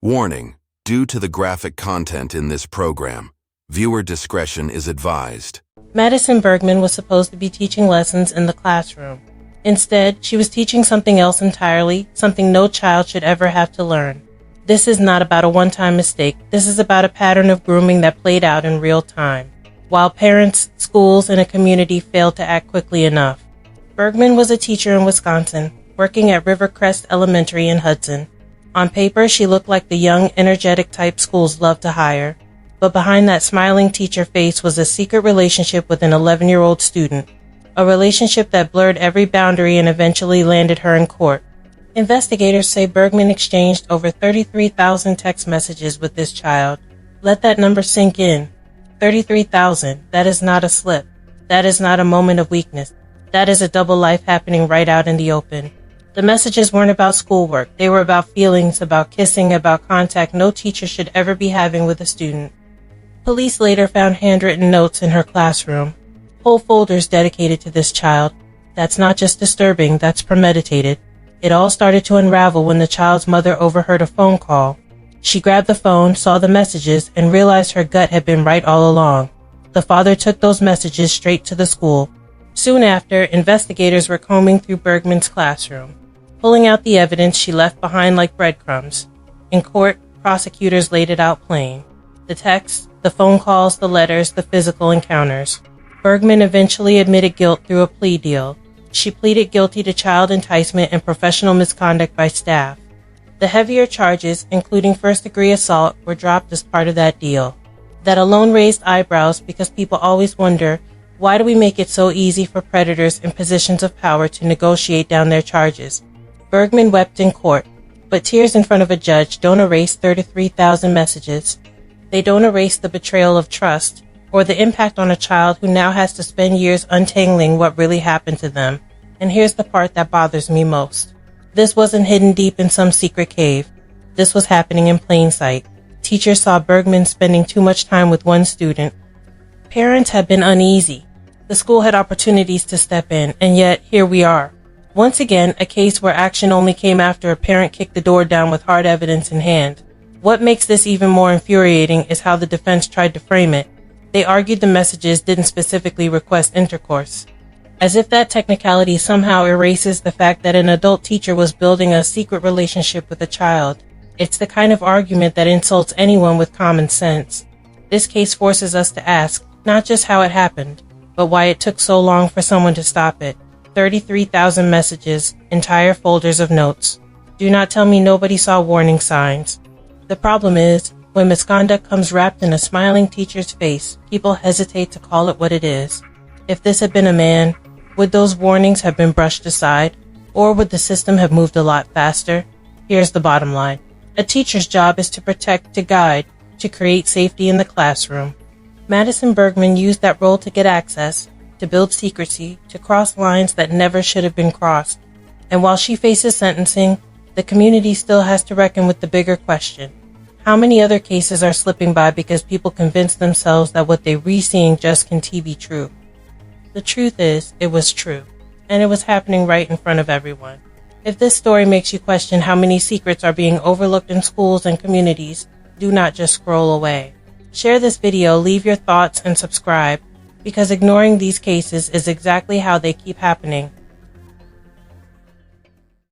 Warning: due to the graphic content in this program, viewer discretion is advised. Madison Bergmann was supposed to be teaching lessons in the classroom. Instead, she was teaching something else entirely, something no child should ever have to learn. This is not about a one-time mistake. This is about a pattern of grooming that played out in real time, while parents, schools, and a community failed to act quickly enough. Bergmann was a teacher in Wisconsin, working at Rivercrest Elementary in Hudson. On paper, she looked like the young, energetic type schools love to hire. But behind that smiling teacher face was a secret relationship with an 11-year-old student. A relationship that blurred every boundary and eventually landed her in court. Investigators say Bergmann exchanged over 33,000 text messages with this child. Let that number sink in. 33,000. That is not a slip. That is not a moment of weakness. That is a double life happening right out in the open. The messages weren't about schoolwork. They were about feelings, about kissing, about contact no teacher should ever be having with a student. Police later found handwritten notes in her classroom. Whole folders dedicated to this child. That's not just disturbing, that's premeditated. It all started to unravel when the child's mother overheard a phone call. She grabbed the phone, saw the messages, and realized her gut had been right all along. The father took those messages straight to the school. Soon after, investigators were combing through Bergmann's classroom, pulling out the evidence she left behind like breadcrumbs. In court, prosecutors laid it out plain. The texts, the phone calls, the letters, the physical encounters. Bergmann eventually admitted guilt through a plea deal. She pleaded guilty to child enticement and professional misconduct by staff. The heavier charges, including first-degree assault, were dropped as part of that deal. That alone raised eyebrows because people always wonder, why do we make it so easy for predators in positions of power to negotiate down their charges? Bergmann wept in court, but tears in front of a judge don't erase 33,000 messages. They don't erase the betrayal of trust, or the impact on a child who now has to spend years untangling what really happened to them. And here's the part that bothers me most. This wasn't hidden deep in some secret cave. This was happening in plain sight. Teachers saw Bergmann spending too much time with one student. Parents had been uneasy. The school had opportunities to step in, and yet here we are. Once again, a case where action only came after a parent kicked the door down with hard evidence in hand. What makes this even more infuriating is how the defense tried to frame it. They argued the messages didn't specifically request intercourse, as if that technicality somehow erases the fact that an adult teacher was building a secret relationship with a child. It's the kind of argument that insults anyone with common sense. This case forces us to ask, not just how it happened, but why it took so long for someone to stop it. 33,000 messages, entire folders of notes. Do not tell me nobody saw warning signs. The problem is, when misconduct comes wrapped in a smiling teacher's face, people hesitate to call it what it is. If this had been a man, would those warnings have been brushed aside? Or would the system have moved a lot faster? Here's the bottom line. A teacher's job is to protect, to guide, to create safety in the classroom. Madison Bergmann used that role to get access, to build secrecy, to cross lines that never should have been crossed. And while she faces sentencing, the community still has to reckon with the bigger question. How many other cases are slipping by because people convince themselves that what they're re-seeing just can't be true? The truth is, it was true, and it was happening right in front of everyone. If this story makes you question how many secrets are being overlooked in schools and communities, do not just scroll away. Share this video, leave your thoughts, and subscribe, because ignoring these cases is exactly how they keep happening.